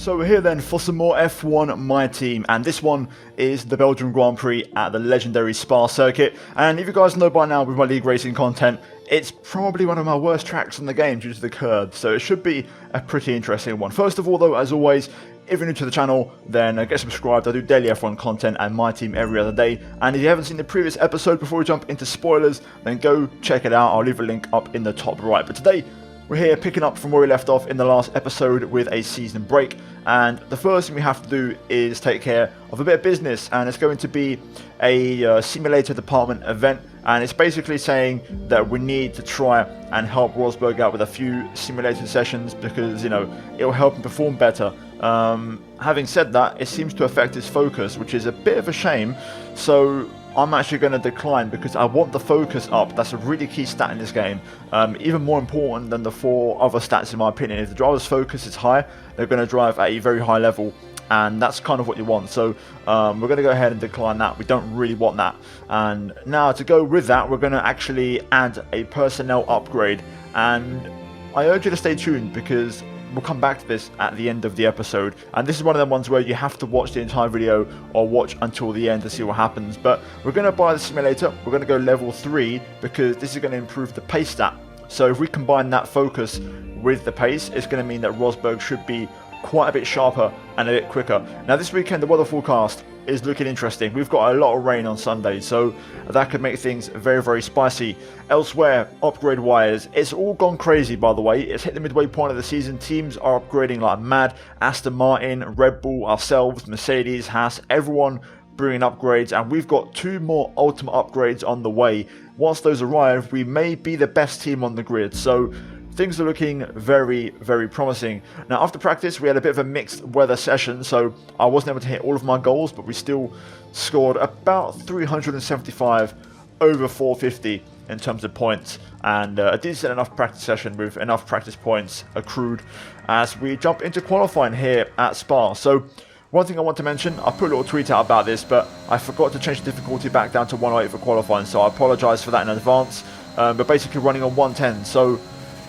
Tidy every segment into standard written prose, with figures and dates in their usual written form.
So we're here then for some more F1 My Team, and this one is the Belgian Grand Prix at the legendary Spa circuit. And if you guys know by now with my league racing content, it's probably one of my worst tracks in the game due to the curb, so it should be a pretty interesting one. First of all though, as always, if you're new to the channel, then get subscribed. I do daily F1 content and My Team every other day. And if you haven't seen the previous episode before we jump into spoilers, then go check it out. I'll leave a link up in the top right. But today, we're here picking up from where we left off in the last episode with a season break. And the first thing we have to do is take care of a bit of business. And it's going to be a simulator department event. And it's basically saying that we need to try and help Rosberg out with a few simulated sessions because, you know, it'll help him perform better. Having said that, it seems to affect his focus, which is a bit of a shame. So I'm actually going to decline because I want the focus up. That's a really key stat in this game. Even more important than the 4 other stats in my opinion. If the driver's focus is high, they're going to drive at a very high level. And that's kind of what you want. So we're going to go ahead and decline that. We don't really want that. And now to go with that, we're going to actually add a personnel upgrade. And I urge you to stay tuned because we'll come back to this at the end of the episode. And this is one of them ones where you have to watch the entire video or watch until the end to see what happens. But we're going to buy the simulator. We're going to go level 3 because this is going to improve the pace stat. So if we combine that focus with the pace, it's going to mean that Rosberg should be quite a bit sharper and a bit quicker. Now this weekend the weather forecast is looking interesting. We've got a lot of rain on Sunday, so that could make things very, very spicy. Elsewhere, upgrade wise, it's all gone crazy by the way. It's hit the midway point of the season. Teams are upgrading like mad. Aston Martin, Red Bull, ourselves, Mercedes, Haas, everyone bringing upgrades, and we've got 2 more ultimate upgrades on the way. Once those arrive, we may be the best team on the grid, so things are looking very, very promising. Now after practice we had a bit of a mixed weather session, so I wasn't able to hit all of my goals, but we still scored about 375 over 450 in terms of points, and a decent enough practice session with enough practice points accrued as we jump into qualifying here at Spa. So one thing I want to mention, I put a little tweet out about this, but I forgot to change the difficulty back down to 108 for qualifying, so I apologise for that in advance. But basically running on 110, so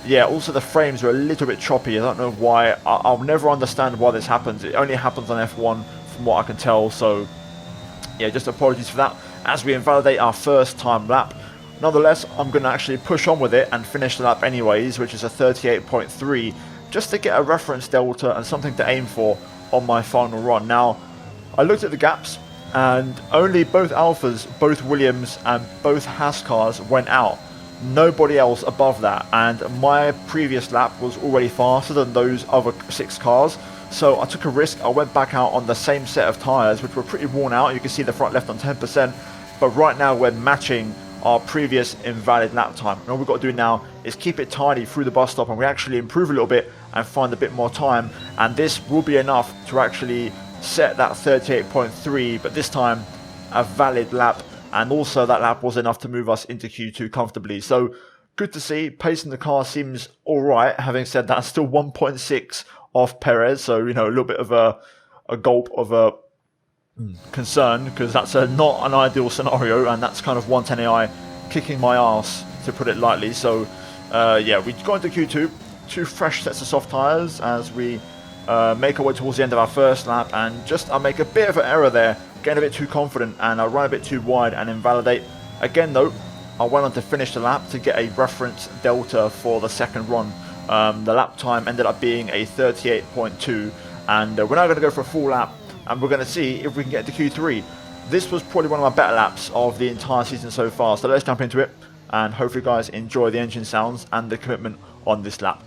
yeah, also the frames are a little bit choppy. I don't know why. I'll never understand why this happens. It only happens on F1 from what I can tell. So yeah, just apologies for that as we invalidate our first time lap. Nonetheless, I'm going to actually push on with it and finish the lap anyways, which is a 38.3, just to get a reference delta and something to aim for on my final run. Now, I looked at the gaps and only both Alphas, both Williams and both Haas cars went out. Nobody else above that, and my previous lap was already faster than those other 6 cars, so I took a risk. I went back out on the same set of tyres, which were pretty worn out. You can see the front left on 10%, but right now we're matching our previous invalid lap time, and all we've got to do now is keep it tidy through the bus stop, and we actually improve a little bit and find a bit more time, and this will be enough to actually set that 38.3, but this time a valid lap. And also that lap was enough to move us into Q2 comfortably. So good to see. Pace in the car seems alright. Having said that, still 1.6 off Perez. So, you know, a little bit of a gulp of a concern, because that's not an ideal scenario. And that's kind of 110 AI kicking my ass, to put it lightly. So, yeah, we go into Q2. 2 fresh sets of soft tyres as we make our way towards the end of our first lap. And just I make a bit of an error there. Getting a bit too confident and I run a bit too wide and invalidate. Again though, I went on to finish the lap to get a reference delta for the second run. The lap time ended up being a 38.2, and we're now going to go for a full lap and we're going to see if we can get to Q3. This was probably one of my better laps of the entire season so far, so let's jump into it and hopefully you guys enjoy the engine sounds and the commitment on this lap.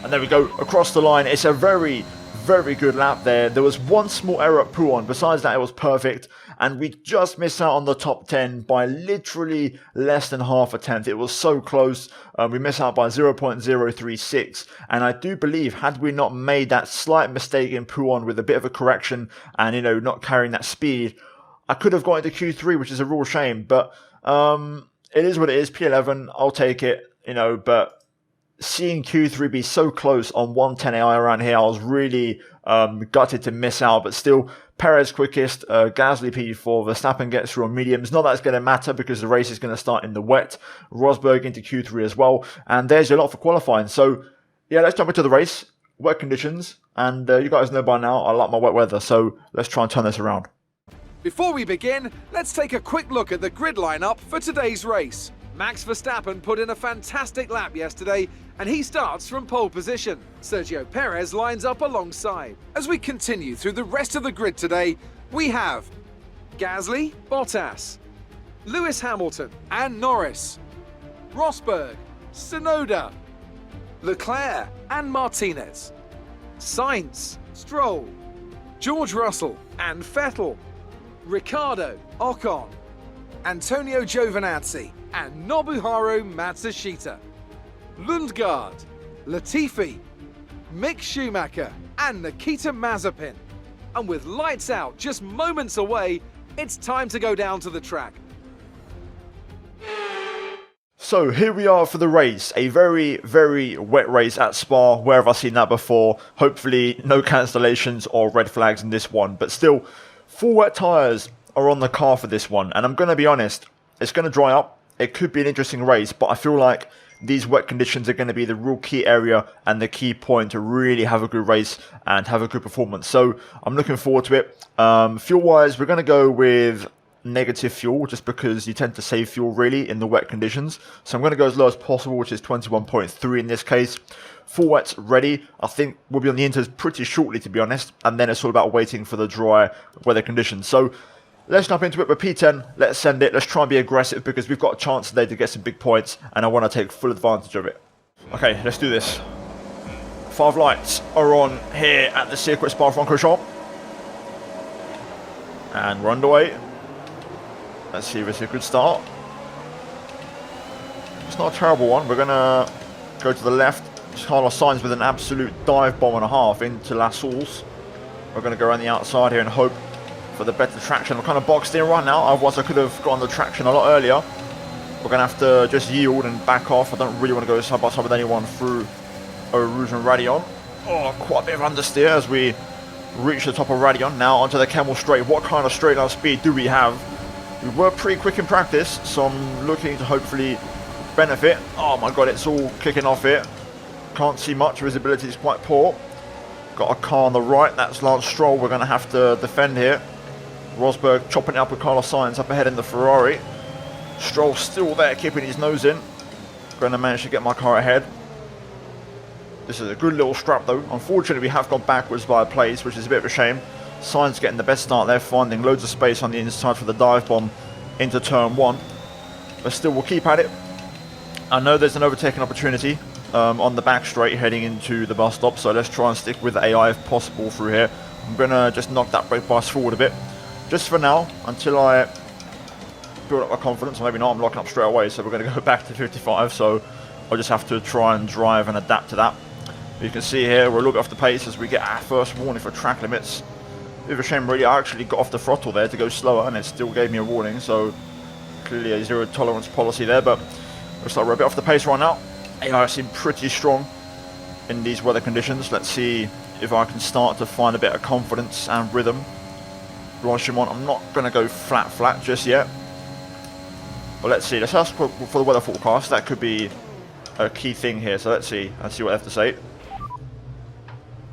And there we go, across the line. It's a very, very good lap there. There was one small error at Pouon. Besides that, it was perfect. And we just missed out on the top 10 by literally less than half a tenth. It was so close. We missed out by 0.036. And I do believe, had we not made that slight mistake in Pouon with a bit of a correction and, you know, not carrying that speed, I could have got into Q3, which is a real shame. But it is what it is. P11, I'll take it, you know, but seeing Q3 be so close on 110 AI around here, I was really gutted to miss out. But still, Perez quickest, Gasly P4, Verstappen gets through on mediums. Not that it's going to matter because the race is going to start in the wet. Rosberg into Q3 as well. And there's your lot for qualifying. So, yeah, let's jump into the race. Wet conditions. And you guys know by now, I like my wet weather. So let's try and turn this around. Before we begin, let's take a quick look at the grid lineup for today's race. Max Verstappen put in a fantastic lap yesterday, and he starts from pole position. Sergio Perez lines up alongside. As we continue through the rest of the grid today, we have Gasly, Bottas, Lewis Hamilton and Norris, Rosberg, Tsunoda, Leclerc and Martinez, Sainz, Stroll, George Russell and Vettel, Ricciardo, Ocon, Antonio Giovinazzi and Nobuharu Matsushita, Lundgaard, Latifi, Mick Schumacher and Nikita Mazepin. And with lights out just moments away, it's time to go down to the track. So here we are for the race, a very, very wet race at Spa. Where have I seen that before? Hopefully no cancellations or red flags in this one, but still, full wet tyres are on the car for this one. And I'm going to be honest, it's going to dry up. It could be an interesting race, but I feel like these wet conditions are going to be the real key area and the key point to really have a good race and have a good performance. So I'm looking forward to it. Fuel-wise, we're going to go with negative fuel just because you tend to save fuel really in the wet conditions. So I'm going to go as low as possible, which is 21.3 in this case. Full wets ready. I think we'll be on the inters pretty shortly, to be honest. And then it's all about waiting for the dry weather conditions. So let's jump into it with P10. Let's send it. Let's try and be aggressive because we've got a chance today to get some big points and I want to take full advantage of it. Okay, let's do this. 5 lights are on here at the circuit Spa-Francorchamps. And we're underway. Let's see if it's a good start. It's not a terrible one. We're going to go to the left. Carlos Sainz with an absolute dive bomb and a half into La Source. We're going to go around the outside here and hope for the better traction. I'm kind of boxed in right now. Otherwise I could have gotten the traction a lot earlier. We're going to have to just yield and back off. I don't really want to go side by side with anyone through Eau Rouge and Radion. Oh, quite a bit of understeer as we reach the top of Radion. Now onto the Camel Straight. What kind of straight line speed do we have? We were pretty quick in practice, so I'm looking to hopefully benefit. Oh my god, it's all kicking off here. Can't see much, visibility is quite poor. Got a car on the right, that's Lance Stroll. We're going to have to defend here. Rosberg chopping it up with Carlos Sainz up ahead in the Ferrari. Stroll still there, keeping his nose in. Going to manage to get my car ahead. This is a good little strap though. Unfortunately, we have gone backwards by a place, which is a bit of a shame. Sainz getting the best start there, finding loads of space on the inside for the dive bomb into turn 1. But still, we'll keep at it. I know there's an overtaking opportunity on the back straight heading into the bus stop, so let's try and stick with the AI if possible through here. I'm going to just knock that brake bias forward a bit. Just for now, until I build up my confidence. Maybe not, I'm locking up straight away, so we're going to go back to 55, so I'll just have to try and drive and adapt to that. You can see here, we're a little bit off the pace as we get our first warning for track limits. Bit of a shame really, I actually got off the throttle there to go slower and it still gave me a warning, so clearly a zero tolerance policy there, but looks like we're a bit off the pace right now. AI seem pretty strong in these weather conditions. Let's see if I can start to find a bit of confidence and rhythm. Blanchimont, I'm not going to go flat just yet, but let's see. Let's ask for the weather forecast. That could be a key thing here, so let's see what they have to say.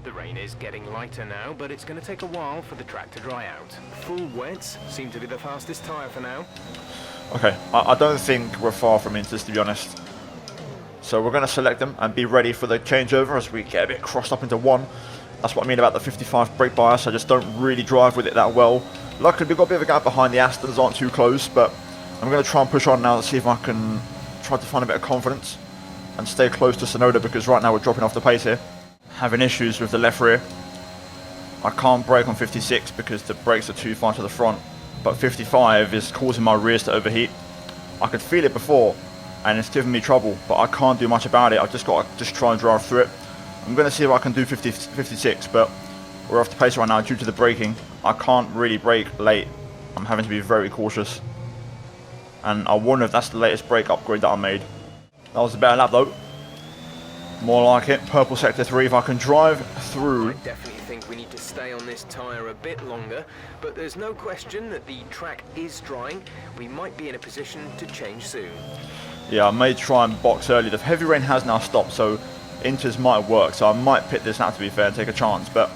The rain is getting lighter now, but it's going to take a while for the track to dry out. Full wets seem to be the fastest tyre for now. Okay, I don't think we're far from Inters, to be honest. So we're going to select them and be ready for the changeover as we get a bit crossed up into 1. That's what I mean about the 55 brake bias. I just don't really drive with it that well. Luckily, we've got a bit of a gap behind. The Astons aren't too close, but I'm going to try and push on now to see if I can try to find a bit of confidence. and stay close to Tsunoda, because right now we're dropping off the pace here. Having issues with the left rear. I can't brake on 56 because the brakes are too far to the front, but 55 is causing my rears to overheat. I could feel it before and it's giving me trouble, but I can't do much about it. I've just got to try and drive through it. I'm going to see if I can do 56, but we're off the pace right now due to the braking. I can't really brake late. I'm having to be very cautious. And I wonder if that's the latest brake upgrade that I made. That was a better lap though. More like it. Purple sector 3. If I can drive through... I definitely think we need to stay on this tyre a bit longer, but there's no question that the track is drying. We might be in a position to change soon. Yeah, I may try and box early. The heavy rain has now stopped, so inters might work. So I might pit this lap, to be fair, and take a chance. But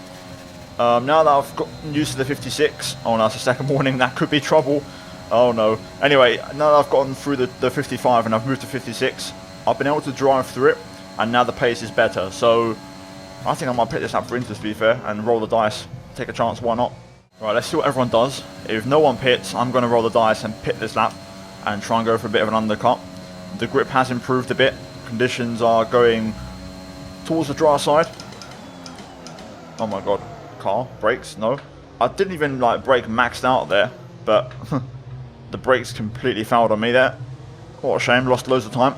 now that I've got used to the 56, oh no, that's the second warning, that could be trouble. Oh no. Anyway, now that I've gotten through the 55 and I've moved to 56, I've been able to drive through it, and now the pace is better. So I think I might pit this lap for inters, to be fair, and roll the dice. Take a chance, why not? Right, let's see what everyone does. If no one pits, I'm going to roll the dice and pit this lap and try and go for a bit of an undercut. The grip has improved a bit. Conditions are going towards the dry side. Oh my god. Car, brakes, no. I didn't even like brake maxed out there, but the brakes completely fouled on me there. What a shame, lost loads of time.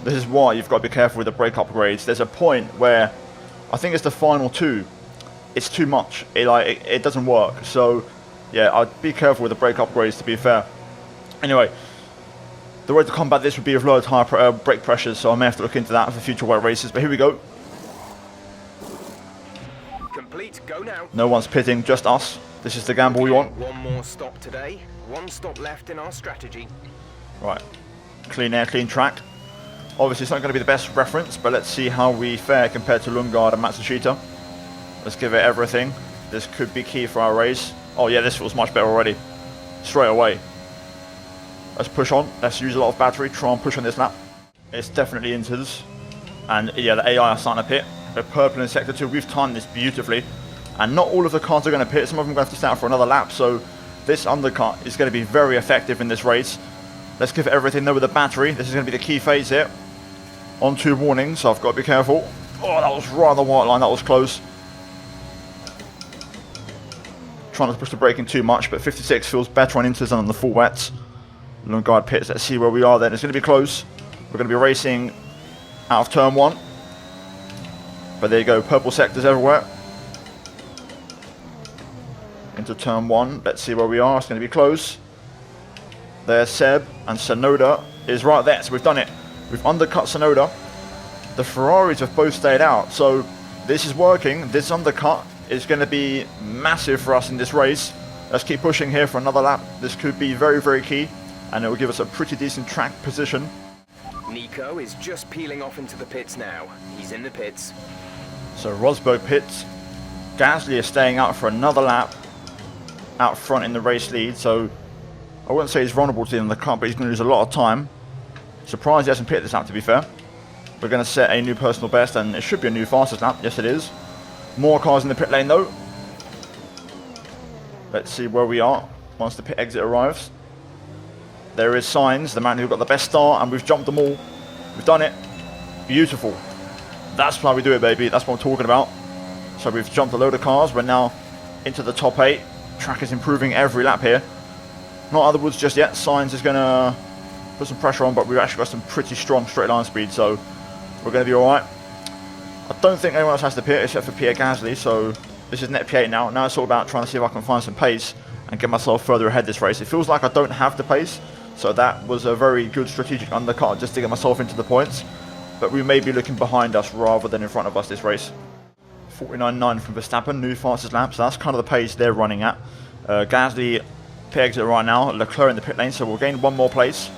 This is why you've got to be careful with the brake upgrades. There's a point where, I think it's the final two, it's too much. It doesn't work. So yeah, I'd be careful with the brake upgrades, to be fair. Anyway, the way to combat this would be with lower tyre brake pressures, so I may have to look into that for future wet races. But here we go. Complete, go now. No one's pitting, just us. This is the gamble we want. One more stop today. One stop left in our strategy. Right. Clean air, clean track. Obviously it's not going to be the best reference, but let's see how we fare compared to Lundgaard and Matsushita. Let's give it everything. This could be key for our race. Oh yeah, this feels much better already. Straight away. Let's push on. Let's use a lot of battery. Try and push on this lap. It's definitely inters. And yeah, the AI are starting to pit. They're purple in sector 2. We've timed this beautifully. And not all of the cars are going to pit. Some of them are going to have to stand for another lap. So this undercut is going to be very effective in this race. Let's give it everything though with the battery. This is going to be the key phase here. On 2 warnings, so I've got to be careful. Oh, that was right on the white line. That was close. Trying not to push the braking too much, but 56 feels better on inters than on the full wets. Lundgaard pits. Let's see where we are then. It's going to be close. We're going to be racing out of turn 1. But there you go. Purple sectors everywhere. Into turn 1. Let's see where we are. It's going to be close. There's Seb, and Tsunoda is right there. So we've done it. We've undercut Tsunoda. The Ferraris have both stayed out. So this is working. This undercut is going to be massive for us in this race. Let's keep pushing here for another lap. This could be very, very key. And it will give us a pretty decent track position. Nico is just peeling off into the pits now. He's in the pits. So Rosberg pits. Gasly is staying out for another lap out front in the race lead. So I wouldn't say he's vulnerable to the undercut, but he's going to lose a lot of time. Surprised he hasn't pitted this lap, to be fair. We're going to set a new personal best, and it should be a new fastest lap. Yes, it is. More cars in the pit lane, though. Let's see where we are once the pit exit arrives. There is Sainz, the man who got the best start, and we've jumped them all. We've done it. Beautiful. That's how we do it, baby. That's what I'm talking about. So we've jumped a load of cars. We're now into the top 8. Track is improving every lap here. Not out of the woods just yet. Sainz is going to put some pressure on, but we've actually got some pretty strong straight line speed, so we're going to be alright. I don't think anyone else has to pit except for Pierre Gasly, so this is net P8 now. Now it's all about trying to see if I can find some pace and get myself further ahead this race. It feels like I don't have the pace, so that was a very good strategic undercut just to get myself into the points. But we may be looking behind us rather than in front of us this race. 49.9 from Verstappen, new fastest lap, so that's kind of the pace they're running at. Gasly pit exit right now, Leclerc in the pit lane, so we'll gain one more place.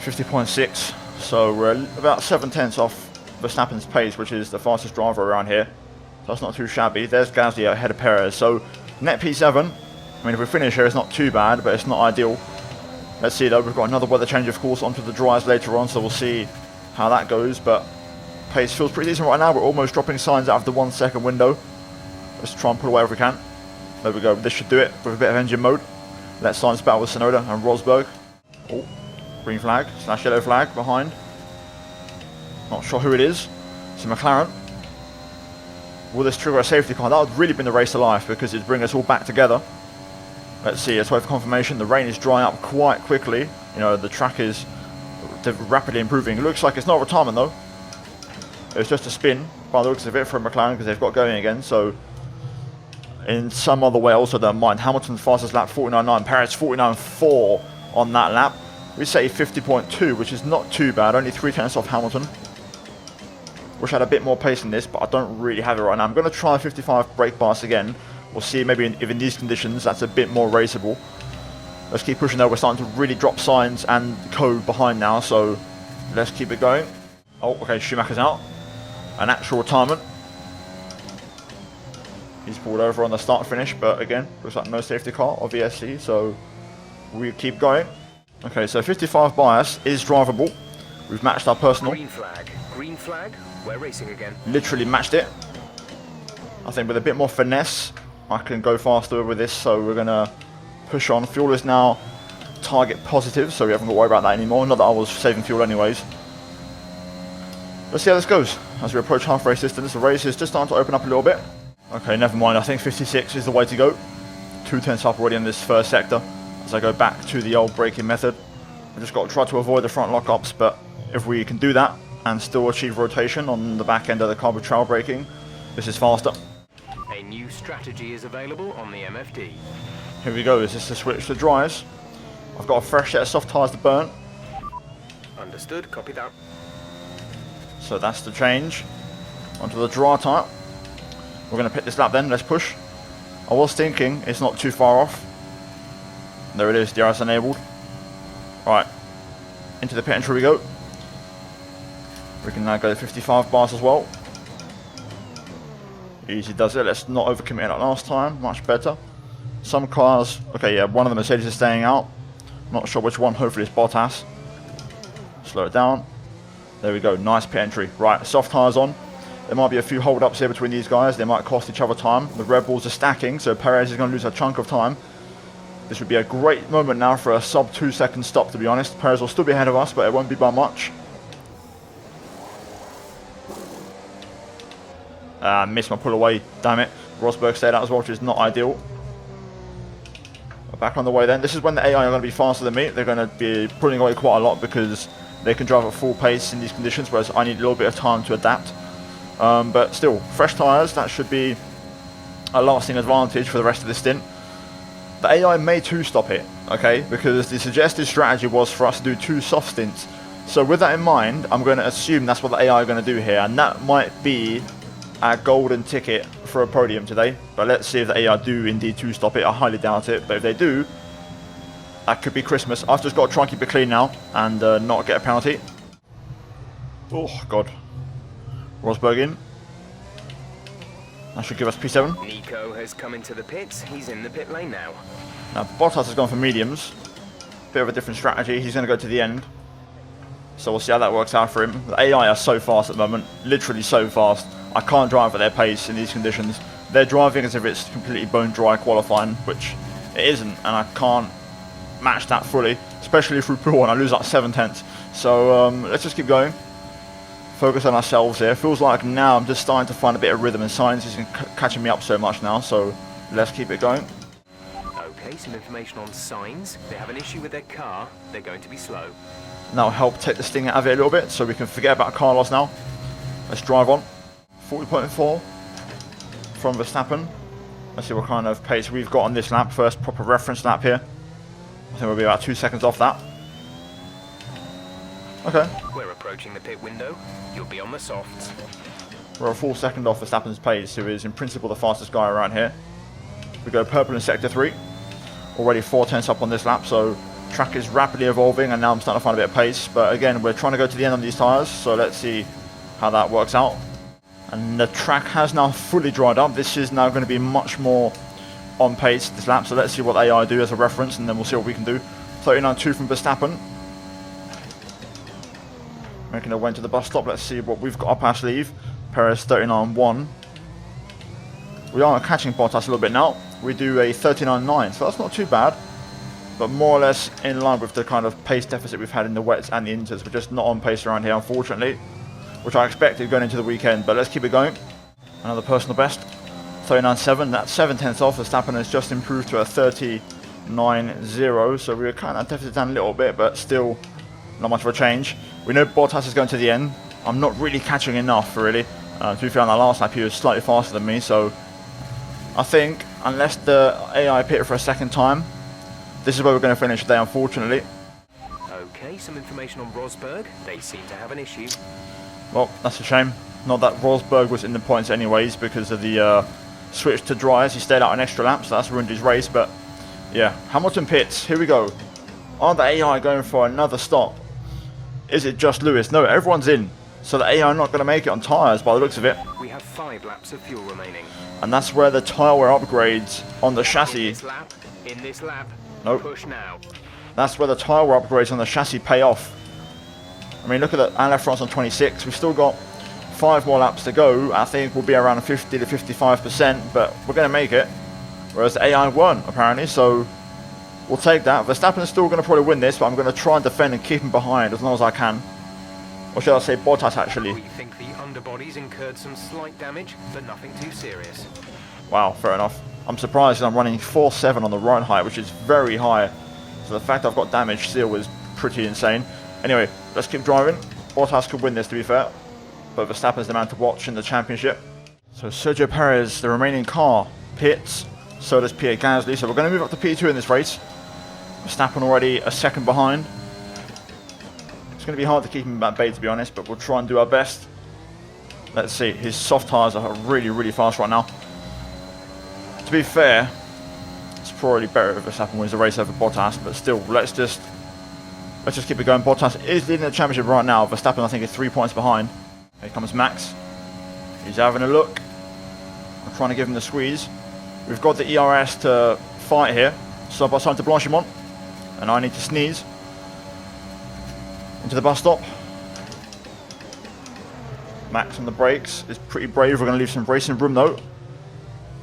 50.6, so we're about 7/10 off Verstappen's pace, which is the fastest driver around here. So that's not too shabby. There's Gasly ahead of Perez, so net P7. I mean, if we finish here, it's not too bad, but it's not ideal. Let's see though, we've got another weather change, of course, onto the dries later on, so we'll see how that goes. But pace feels pretty decent right now. We're almost dropping signs out of the 1 second window. Let's try and pull away if we can. There we go. This should do it with a bit of engine mode. Let Sainz battle with Tsunoda and Rosberg. Oh, Green flag / yellow flag behind. Not sure who it is. It's a McLaren. Will this trigger a safety car? That would really bring the race to life because it'd bring us all back together. Let's see, let's wait for confirmation. The rain is drying up quite quickly. You know, the track is rapidly improving. It looks like it's not retirement though. It's just a spin by the looks of it for McLaren because they've got going again. So in some other way, I also don't mind. Hamilton's fastest lap 49.9, Perez 49.4 on that lap. We say 50.2, which is not too bad. Only 3 tenths off Hamilton. Wish I had a bit more pace in this, but I don't really have it right now. I'm going to try 55 brake bias again. We'll see maybe if in these conditions that's a bit more raceable. Let's keep pushing though. We're starting to really drop signs and code behind now, so let's keep it going. Oh, okay, Schumacher's out. An actual retirement. He's pulled over on the start finish, but again, looks like no safety car or VSC, so we keep going. Okay, so 55 bias is drivable. We've matched our personal. Green flag, we're racing again. Literally matched it. I think with a bit more finesse, I can go faster with this, so we're going to push on. Fuel is now target positive, so we haven't got to worry about that anymore. Not that I was saving fuel anyways. Let's see how this goes. As we approach half race distance, the race is just starting to open up a little bit. Okay, never mind. I think 56 is the way to go. 2 tenths up already in this first sector as I go back to the old braking method. I just got to try to avoid the front lock-ups, but if we can do that and still achieve rotation on the back end of the car with trail braking, this is faster. A new strategy is available on the MFD. Here we go. Is this the switch to dries? I've got a fresh set of soft tyres to burn. Understood, copy that. So that's the change. Onto the dry tyre. We're going to pick this lap then. Let's push. I was thinking it's not too far off. There it is. DRS enabled. Right. Into the pit entry we go. We can now go to 55 bars as well. Easy does it. Let's not overcommit like last time. Much better. Some cars... Okay, yeah, one of the Mercedes is staying out. Not sure which one. Hopefully it's Bottas. Slow it down. There we go. Nice pit entry. Right, soft tyres on. There might be a few hold-ups here between these guys. They might cost each other time. The Red Bulls are stacking, so Perez is going to lose a chunk of time. This would be a great moment now for a sub 2 second stop, to be honest. Perez will still be ahead of us, but it won't be by much. Missed my pull away, damn it. Rosberg stayed out as well, which is not ideal. We're back on the way then. This is when the AI are going to be faster than me. They're going to be pulling away quite a lot because they can drive at full pace in these conditions, whereas I need a little bit of time to adapt. But still, fresh tyres, that should be a lasting advantage for the rest of the stint. The AI may two-stop it, okay, because the suggested strategy was for us to do 2 soft stints. So with that in mind, I'm going to assume that's what the AI are going to do here, and that might be our golden ticket for a podium today. But let's see if the AI do indeed two-stop it. I highly doubt it, but if they do, that could be Christmas. I've just got to try and keep it clean now and not get a penalty. Oh, God. Rosberg in. That should give us P7. Nico has come into the pits. He's in the pit lane now. Now, Bottas has gone for mediums. Bit of a different strategy. He's going to go to the end. So we'll see how that works out for him. The AI are so fast at the moment. Literally so fast. I can't drive at their pace in these conditions. They're driving as if it's completely bone dry qualifying, which it isn't. And I can't match that fully. Especially through pool 1. I lose like 7 tenths. So let's just keep going. Focus on ourselves here. Feels like now I'm just starting to find a bit of rhythm, and science isn't catching me up so much now, so let's keep it going. Okay, some information on signs. They have an issue with their car. They're going to be slow. That'll help take the sting out of it a little bit, so we can forget about Carlos now. Let's drive on. 40.4 from Verstappen. Let's see what kind of pace we've got on this lap. First proper reference lap here. I think we'll be about 2 seconds off that. Okay. We're approaching the pit window. You'll be on the softs. We're a full second off Verstappen's pace, who is in principle the fastest guy around here. We go purple in sector 3. Already 4 tenths up on this lap, so track is rapidly evolving, and now I'm starting to find a bit of pace. But again, we're trying to go to the end on these tyres, so let's see how that works out. And the track has now fully dried up. This is now going to be much more on pace this lap, so let's see what AI do as a reference, and then we'll see what we can do. 39.2 from Verstappen. Making our way to the bus stop. Let's see what we've got up our sleeve. Perez 39.1. We are catching Bottas a little bit now. We do a 39.9, so that's not too bad. but more or less in line with the kind of pace deficit we've had in the wets and the inters. We're just not on pace around here, unfortunately, which I expected going into the weekend, but let's keep it going. Another personal best, 39.7, that's 7/10 off. Verstappen has just improved to a 39.0, so we were kind of deficit down a little bit, but still not much of a change. We know Bottas is going to the end. I'm not really catching enough, really. To be fair, on that last lap, he was slightly faster than me, so I think, unless the AI pit for a second time, this is where we're going to finish today, unfortunately. Okay, some information on Rosberg. They seem to have an issue. Well, that's a shame. Not that Rosberg was in the points anyways because of the switch to dryers. He stayed out an extra lap, so that's ruined his race. But yeah, Hamilton pits. Here we go. Are the AI going for another stop? Is it just Lewis? No, everyone's in. So the AI are not going to make it on tyres by the looks of it. We have 5 laps of fuel remaining. And that's where the tyre wear upgrades on the chassis. In this lap. Nope. Push now. That's where the tyre wear upgrades on the chassis pay off. I mean, look at that. Alain Lefran's on 26. We've still got 5 more laps to go. I think we'll be around 50 to 55%, but we're going to make it. Whereas the AI weren't, apparently, so we'll take that. Verstappen is still going to probably win this, but I'm going to try and defend and keep him behind as long as I can. Or should I say Bottas, actually. We think the underbodies incurred some slight damage, but nothing too serious. Wow, fair enough. I'm surprised I'm running 4.7 on the ride height, which is very high. So the fact I've got damage still is pretty insane. Anyway, let's keep driving. Bottas could win this, to be fair. But Verstappen's the man to watch in the championship. So Sergio Perez, the remaining car, pits. So does Pierre Gasly. So we're going to move up to P2 in this race. Verstappen already a second behind. It's going to be hard to keep him at bay, to be honest, but we'll try and do our best. Let's see. His soft tyres are really, really fast right now. To be fair, it's probably better if Verstappen wins the race over Bottas, but still, let's just keep it going. Bottas is leading the championship right now. Verstappen, I think, is 3 points behind. Here comes Max. He's having a look. I'm trying to give him the squeeze. We've got the ERS to fight here. Side by side to Blanchimont. And I need to sneeze. Into the bus stop. Max on the brakes is pretty brave. We're going to leave some racing room though.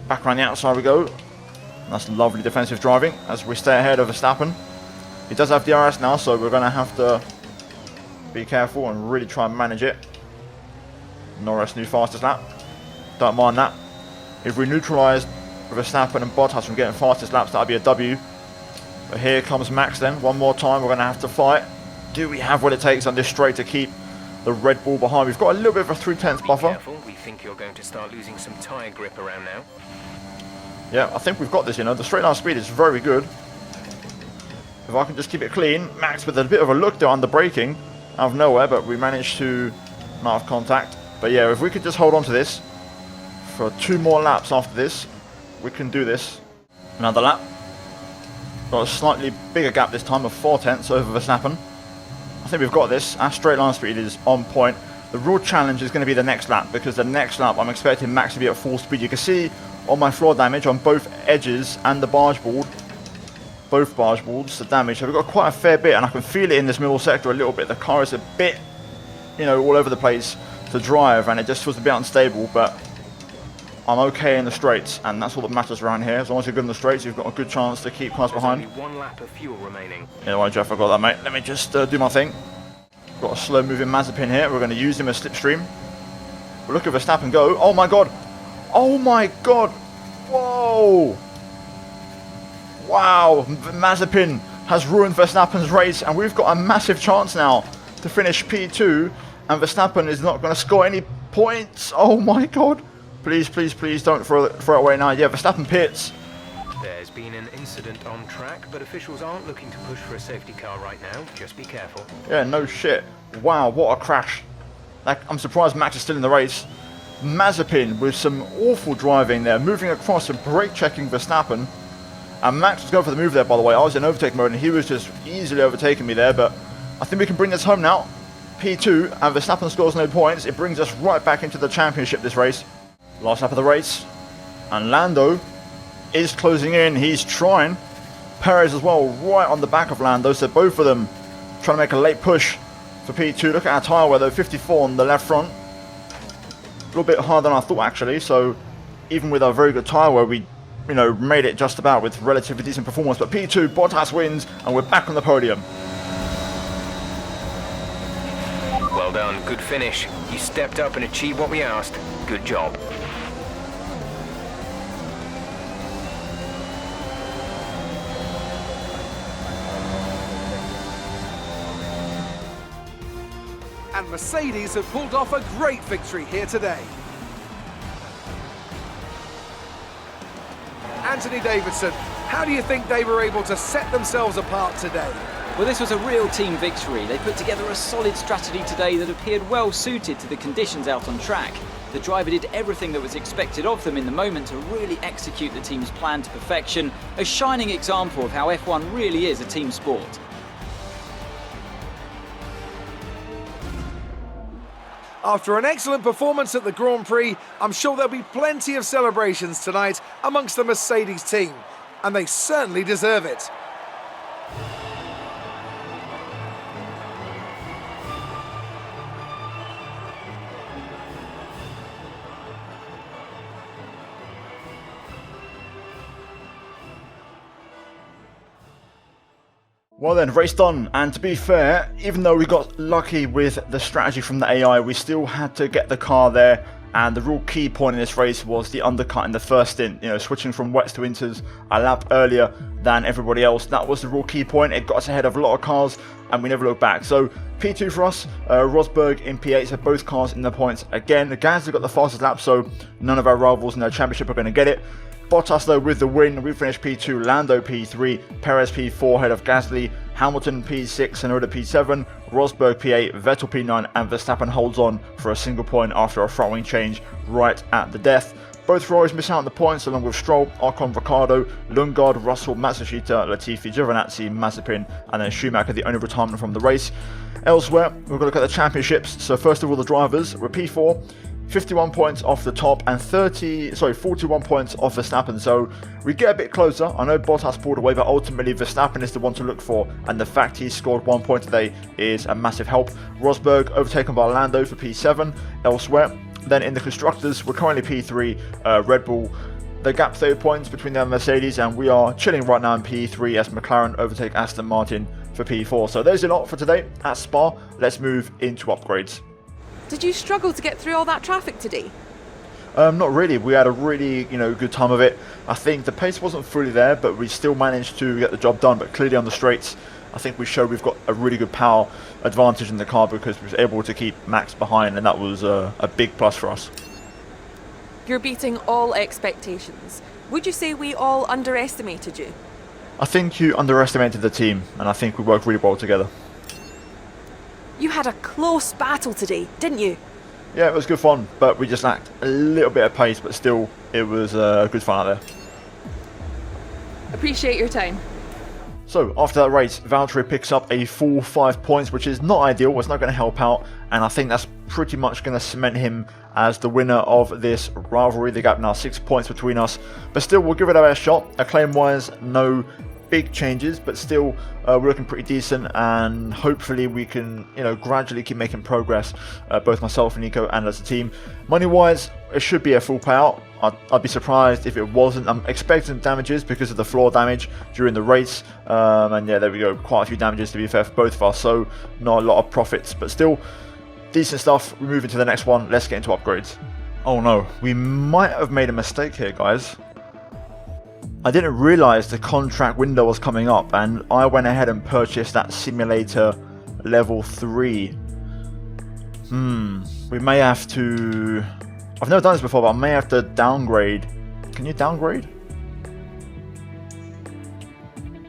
Back around the outside we go. That's lovely defensive driving as we stay ahead of Verstappen. He does have DRS now, so we're going to have to be careful and really try and manage it. Norris new fastest lap. Don't mind that. If we neutralise Verstappen and Bottas from getting fastest laps, that'd be a W. But here comes Max then. One more time, we're going to have to fight. Do we have what it takes on this straight to keep the Red Bull behind? We've got a little bit of a 3/10 buffer. Careful. We think you're going to start losing some tyre grip around now. Yeah, I think we've got this, you know. The straight line speed is very good. If I can just keep it clean. Max with a bit of a look there under braking out of nowhere, but we managed to not have contact. But yeah, if we could just hold on to this for 2 more laps after this, we can do this. Another lap. Got a slightly bigger gap this time of 4/10 over Verstappen. I think we've got this. Our straight line speed is on point. The real challenge is going to be the next lap, because the next lap I'm expecting Max to be at full speed. You can see on my floor damage on both edges and the barge board, both barge boards, the damage. So we've got quite a fair bit, and I can feel it in this middle sector a little bit. The car is a bit, you know, all over the place to drive, and it just feels a bit unstable, but I'm okay in the straights, and that's all that matters around here. As long as you're good in the straights, you've got a good chance to keep cars behind. Only 1 lap of fuel remaining. Yeah, well, Jeff, I got that, mate. Let me just do my thing. Got a slow-moving Mazepin here. We're going to use him as slipstream. We'll look at Verstappen go. Oh my god! Oh my god! Whoa! Wow! Mazepin has ruined Verstappen's race, and we've got a massive chance now to finish P2, and Verstappen is not going to score any points. Oh my god! Please, please, please don't throw it away now. Yeah, Verstappen pits. There's been an incident on track, but officials aren't looking to push for a safety car right now. Just be careful. Yeah, no shit. Wow, what a crash. Like, I'm surprised Max is still in the race. Mazepin with some awful driving there, moving across and brake checking Verstappen. And Max was going for the move there, by the way. I was in overtake mode and he was just easily overtaking me there, but I think we can bring this home now. P2, and Verstappen scores no points. It brings us right back into the championship this race. Last lap of the race. And Lando is closing in. He's trying. Perez as well, right on the back of Lando. So both of them trying to make a late push for P2. Look at our tyre wear though, 54 on the left front. A little bit harder than I thought actually. So even with our very good tyre wear, we made it just about with relatively decent performance. But P2, Bottas wins, and we're back on the podium. Well done, good finish. You stepped up and achieved what we asked. Good job. And Mercedes have pulled off a great victory here today. Anthony Davidson, how do you think they were able to set themselves apart today? Well, this was a real team victory. They put together a solid strategy today that appeared well suited to the conditions out on track. The driver did everything that was expected of them in the moment to really execute the team's plan to perfection, a shining example of how F1 really is a team sport. After an excellent performance at the Grand Prix, I'm sure there'll be plenty of celebrations tonight amongst the Mercedes team, and they certainly deserve it. Well then, race done, and to be fair, even though we got lucky with the strategy from the AI, we still had to get the car there, and the real key point in this race was the undercut in the first stint, switching from wets to inters a lap earlier than everybody else. That was the real key point. It got us ahead of a lot of cars, and we never looked back. So P2 for us, Rosberg in P8, so both cars in the points again. The Gasly got the fastest lap, so none of our rivals in the championship are going to get it. Bottas though with the win, we finished P2, Lando P3, Perez P4 ahead of Gasly, Hamilton P6, Tsunoda P7, Rosberg P8, Vettel P9, and Verstappen holds on for a single point after a front wing change right at the death. Both Ferraris miss out on the points along with Stroll, Ocon, Ricciardo, Lundgaard, Russell, Matsushita, Latifi, Giovinazzi, Mazepin, and then Schumacher, the only retirement from the race. Elsewhere, we're going to look at the championships. So first of all, the drivers were P4, 51 points off the top and 41 points off Verstappen, so we get a bit closer. I know Bottas pulled away, but ultimately Verstappen is the one to look for, and the fact he scored 1 point today is a massive help. Rosberg overtaken by Lando for P7 elsewhere. Then in the constructors, we're currently P3, Red Bull. The gap 30 points between them and Mercedes, and we are chilling right now in P3 as McLaren overtake Aston Martin for P4. So there's a lot for today at Spa. Let's move into upgrades. Did you struggle to get through all that traffic today? Not really. We had a really, good time of it. I think the pace wasn't fully there, but we still managed to get the job done. But clearly on the straights, I think we showed we've got a really good power advantage in the car because we were able to keep Max behind, and that was a big plus for us. You're beating all expectations. Would you say we all underestimated you? I think you underestimated the team, and I think we worked really well together. You had a close battle today, didn't you? Yeah, it was good fun, but we just lacked a little bit of pace, but still, it was good fun out there. Appreciate your time. So, after that race, Valtteri picks up a full 5 points, which is not ideal, it's not going to help out, and I think that's pretty much going to cement him as the winner of this rivalry. The gap now 6 points between us, but still, we'll give it our best shot. Acclaim-wise, no big changes, but still we're looking pretty decent, and hopefully we can gradually keep making progress, both myself and Nico and as a team. Money wise, it should be a full payout. I'd be surprised if it wasn't. I'm expecting damages because of the floor damage during the race, and yeah, there we go, quite a few damages to be fair for both of us, so not a lot of profits, but still decent stuff. We move into the next one. Let's get into upgrades. Oh no, we might have made a mistake here, guys. I didn't realise the contract window was coming up, and I went ahead and purchased that simulator level 3. We may have to... I've never done this before, but I may have to downgrade. Can you downgrade?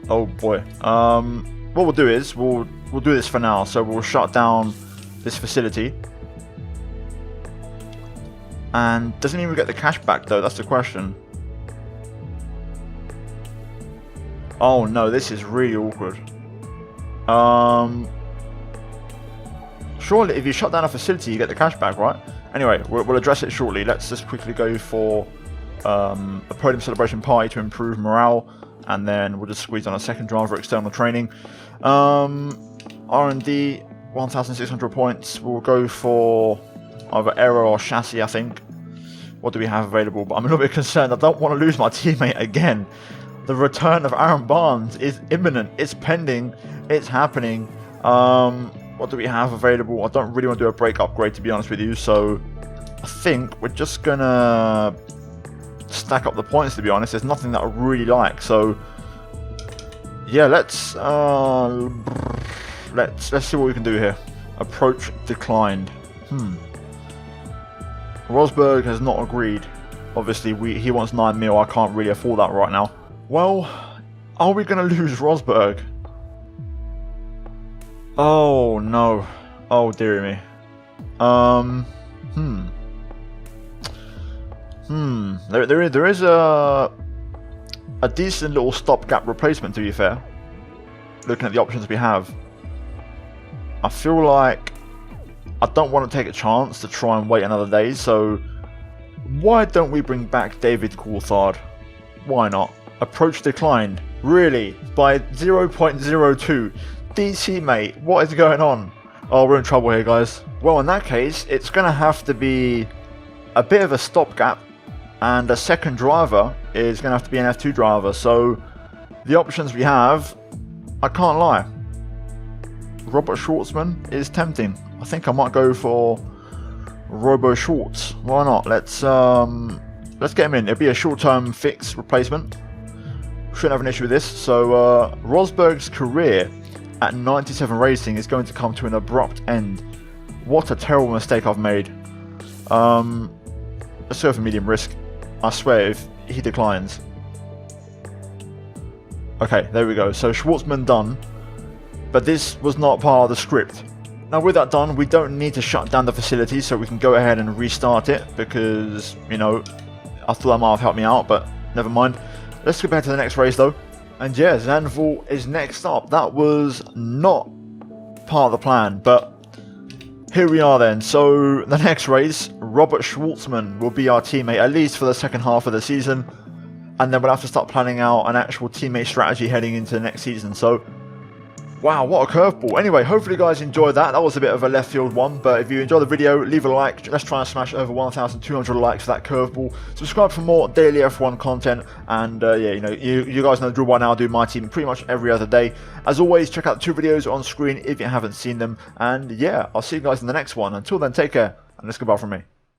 Oh boy. What we'll do is, we'll do this for now. So we'll shut down this facility. And doesn't even get the cash back though, that's the question. Oh no, this is really awkward. Surely if you shut down a facility you get the cash back, right? Anyway, we'll address it shortly. Let's just quickly go for a podium celebration party to improve morale, and then we'll just squeeze on a second driver external training. R&D, 1,600 points. We'll go for either aero or chassis, I think. what do we have available? But I'm a little bit concerned. I don't want to lose my teammate again. The return of Aaron Barnes is imminent. It's pending. It's happening. What do we have available? I don't really want to do a break upgrade, to be honest with you. So I think we're just going to stack up the points, to be honest. There's nothing that I really like. So yeah, let's see what we can do here. Approach declined. Rosberg has not agreed. Obviously, he wants 9 mil. I can't really afford that right now. Well, are we going to lose Rosberg? Oh no. Oh dear me. There is a decent little stopgap replacement, to be fair. Looking at the options we have, I feel like I don't want to take a chance to try and wait another day. So why don't we bring back David Coulthard? Why not? Approach declined. Really? By 0.02. DC, mate, what is going on? Oh, we're in trouble here, guys. Well, in that case, it's going to have to be a bit of a stopgap, and a second driver is going to have to be an F2 driver. So the options we have, I can't lie, Robert Schwartzman is tempting. I think I might go for Robo Schwartz. Why not? Let's get him in. It'll be a short-term fix replacement. Shouldn't have an issue with this. So Rosberg's career at 97 racing is going to come to an abrupt end. What a terrible mistake I've made. Let's go for medium risk. I swear, if he declines. Okay, there we go. So Schwartzman done. But this was not part of the script. Now with that done, we don't need to shut down the facility, so we can go ahead and restart it, because, you know, I thought that might have helped me out, but never mind. Let's go back to the next race though. And yeah, Zandvoort is next up. That was not part of the plan, but here we are then. So the next race, Robert Schwartzman will be our teammate, at least for the second half of the season. And then we'll have to start planning out an actual teammate strategy heading into the next season. So, wow, what a curveball. Anyway, hopefully you guys enjoyed that. That was a bit of a left field one, but if you enjoyed the video, leave a like. Let's try and smash over 1,200 likes for that curveball. Subscribe for more daily F1 content, and yeah, you know, you guys know the drill by now. I do my team pretty much every other day. As always, check out the 2 videos on screen if you haven't seen them, and yeah, I'll see you guys in the next one. Until then, take care, and let's goodbye from me.